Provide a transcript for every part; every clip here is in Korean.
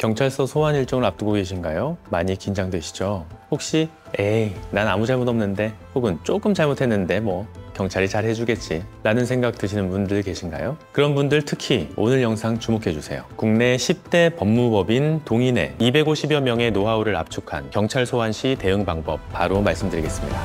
경찰서 소환 일정을 앞두고 계신가요? 많이 긴장되시죠? 혹시 에이, 난 아무 잘못 없는데 혹은 조금 잘못했는데 뭐 경찰이 잘 해주겠지 라는 생각 드시는 분들 계신가요? 그런 분들 특히 오늘 영상 주목해주세요. 국내 10대 법무법인 동인의 250여 명의 노하우를 압축한 경찰 소환 시 대응 방법 바로 말씀드리겠습니다.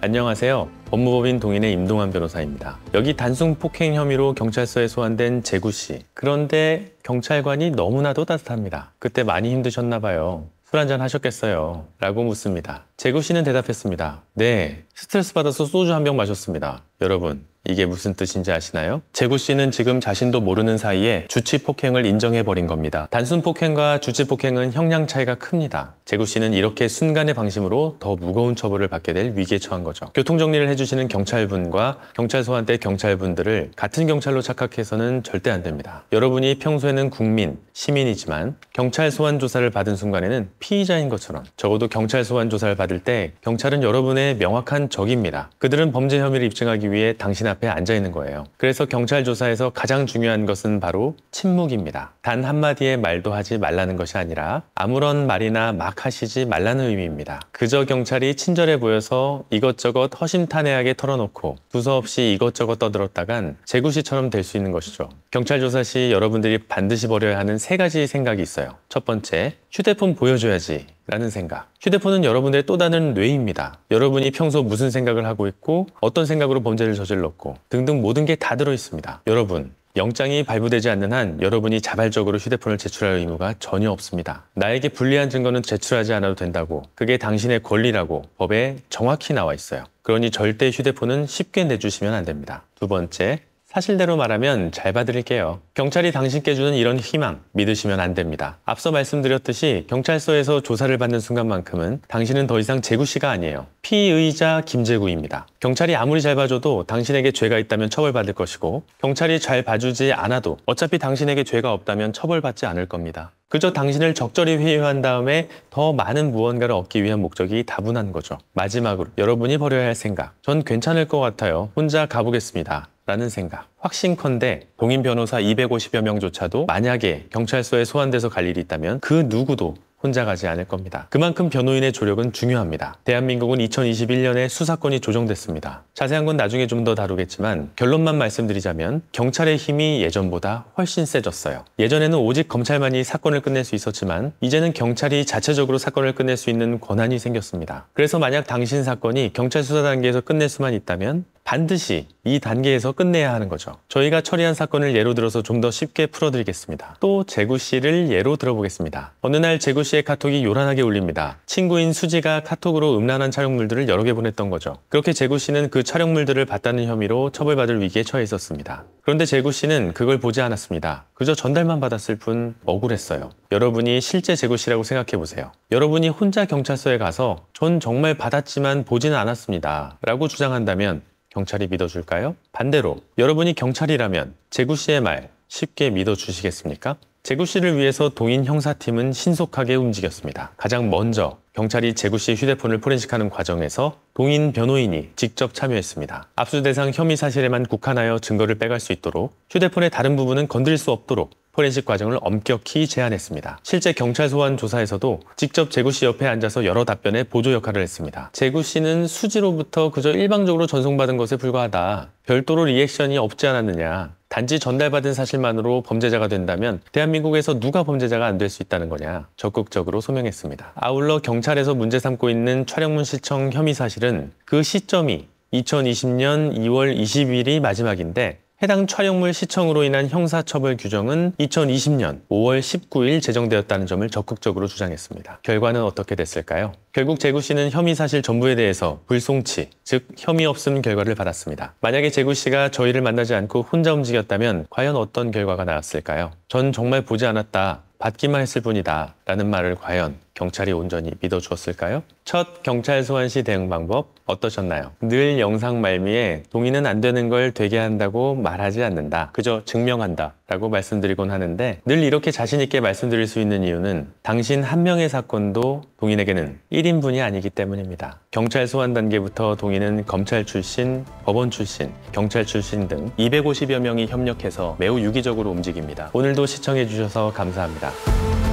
안녕하세요. 법무법인 동인의 임동환 변호사입니다. 여기 단순 폭행 혐의로 경찰서에 소환된 재구 씨. 그런데 경찰관이 너무나도 따뜻합니다. 그때 많이 힘드셨나 봐요. 술 한잔 하셨겠어요? 라고 묻습니다. 재구 씨는 대답했습니다. 네, 스트레스 받아서 소주 한 병 마셨습니다. 여러분, 이게 무슨 뜻인지 아시나요? 재구 씨는 지금 자신도 모르는 사이에 주치 폭행을 인정해버린 겁니다. 단순 폭행과 주치 폭행은 형량 차이가 큽니다. 재구 씨는 이렇게 순간의 방심으로 더 무거운 처벌을 받게 될 위기에 처한 거죠. 교통정리를 해주시는 경찰분과 경찰 소환 때 경찰분들을 같은 경찰로 착각해서는 절대 안 됩니다. 여러분이 평소에는 국민, 시민이지만 경찰 소환 조사를 받은 순간에는 피의자인 것처럼 적어도 경찰 소환 조사를 받을 때 경찰은 여러분의 명확한 적입니다. 그들은 범죄 혐의를 입증하기 위해 당신 앞에 앉아 있는 거예요. 그래서 경찰 조사에서 가장 중요한 것은 바로 침묵입니다. 단 한마디의 말도 하지 말라는 것이 아니라 아무런 말이나 막 하시지 말라는 의미입니다. 그저 경찰이 친절해 보여서 이것저것 허심탄회하게 털어놓고 두서없이 이것저것 떠들었다간 재구 씨처럼 될 수 있는 것이죠. 경찰 조사 시 여러분들이 반드시 버려야 하는 세 가지 생각이 있어요. 첫 번째, 휴대폰 보여줘야지 라는 생각. 휴대폰은 여러분들의 또 다른 뇌입니다. 여러분이 평소 무슨 생각을 하고 있고 어떤 생각으로 범죄를 저질렀고 등등 모든 게 다 들어있습니다. 여러분, 영장이 발부되지 않는 한 여러분이 자발적으로 휴대폰을 제출할 의무가 전혀 없습니다. 나에게 불리한 증거는 제출하지 않아도 된다고, 그게 당신의 권리라고 법에 정확히 나와 있어요. 그러니 절대 휴대폰은 쉽게 내주시면 안 됩니다. 두 번째, 사실대로 말하면 잘 봐드릴게요. 경찰이 당신께 주는 이런 희망 믿으시면 안 됩니다. 앞서 말씀드렸듯이 경찰서에서 조사를 받는 순간만큼은 당신은 더 이상 재구 씨가 아니에요. 피의자 김재구입니다. 경찰이 아무리 잘 봐줘도 당신에게 죄가 있다면 처벌받을 것이고, 경찰이 잘 봐주지 않아도 어차피 당신에게 죄가 없다면 처벌받지 않을 겁니다. 그저 당신을 적절히 회유한 다음에 더 많은 무언가를 얻기 위한 목적이 다분한 거죠. 마지막으로 여러분이 버려야 할 생각. 전 괜찮을 것 같아요. 혼자 가보겠습니다. 라는 생각. 확신컨대 동인 변호사 250여 명조차도 만약에 경찰서에 소환돼서 갈 일이 있다면 그 누구도 혼자 가지 않을 겁니다. 그만큼 변호인의 조력은 중요합니다. 대한민국은 2021년에 수사권이 조정됐습니다. 자세한 건 나중에 좀 더 다루겠지만 결론만 말씀드리자면 경찰의 힘이 예전보다 훨씬 세졌어요. 예전에는 오직 검찰만이 사건을 끝낼 수 있었지만 이제는 경찰이 자체적으로 사건을 끝낼 수 있는 권한이 생겼습니다. 그래서 만약 당신 사건이 경찰 수사 단계에서 끝낼 수만 있다면 반드시 이 단계에서 끝내야 하는 거죠. 저희가 처리한 사건을 예로 들어서 좀 더 쉽게 풀어드리겠습니다. 또 재구 씨를 예로 들어보겠습니다. 어느 날 재구 씨의 카톡이 요란하게 울립니다. 친구인 수지가 카톡으로 음란한 촬영물들을 여러 개 보냈던 거죠. 그렇게 재구 씨는 그 촬영물들을 봤다는 혐의로 처벌받을 위기에 처해 있었습니다. 그런데 재구 씨는 그걸 보지 않았습니다. 그저 전달만 받았을 뿐 억울했어요. 여러분이 실제 재구 씨라고 생각해 보세요. 여러분이 혼자 경찰서에 가서 전 정말 받았지만 보지는 않았습니다 라고 주장한다면 경찰이 믿어줄까요? 반대로 여러분이 경찰이라면 재구 씨의 말 쉽게 믿어주시겠습니까? 재구 씨를 위해서 동인 형사팀은 신속하게 움직였습니다. 가장 먼저 경찰이 재구 씨의 휴대폰을 포렌식하는 과정에서 동인 변호인이 직접 참여했습니다. 압수 대상 혐의 사실에만 국한하여 증거를 빼갈 수 있도록, 휴대폰의 다른 부분은 건드릴 수 없도록 포렌식 과정을 엄격히 제한했습니다. 실제 경찰 소환 조사에서도 직접 재구 씨 옆에 앉아서 여러 답변에 보조 역할을 했습니다. 재구 씨는 수지로부터 그저 일방적으로 전송받은 것에 불과하다. 별도로 리액션이 없지 않았느냐. 단지 전달받은 사실만으로 범죄자가 된다면 대한민국에서 누가 범죄자가 안 될 수 있다는 거냐. 적극적으로 소명했습니다. 아울러 경찰에서 문제 삼고 있는 촬영문 시청 혐의 사실은 그 시점이 2020년 2월 20일이 마지막인데 해당 촬영물 시청으로 인한 형사처벌 규정은 2020년 5월 19일 제정되었다는 점을 적극적으로 주장했습니다. 결과는 어떻게 됐을까요? 결국 재구 씨는 혐의 사실 전부에 대해서 불송치, 즉 혐의 없음 결과를 받았습니다. 만약에 재구 씨가 저희를 만나지 않고 혼자 움직였다면 과연 어떤 결과가 나왔을까요? 전 정말 보지 않았다. 받기만 했을 뿐이다 라는 말을 과연 경찰이 온전히 믿어주었을까요? 첫 경찰 소환 시 대응 방법 어떠셨나요? 늘 영상 말미에 동의는 안 되는 걸 되게 한다고 말하지 않는다. 그저 증명한다 라고 말씀드리곤 하는데, 늘 이렇게 자신 있게 말씀드릴 수 있는 이유는 당신 한 명의 사건도 동인에게는 1인분이 아니기 때문입니다. 경찰 소환 단계부터 동인은 검찰 출신, 법원 출신, 경찰 출신 등 250여 명이 협력해서 매우 유기적으로 움직입니다. 오늘도 시청해 주셔서 감사합니다.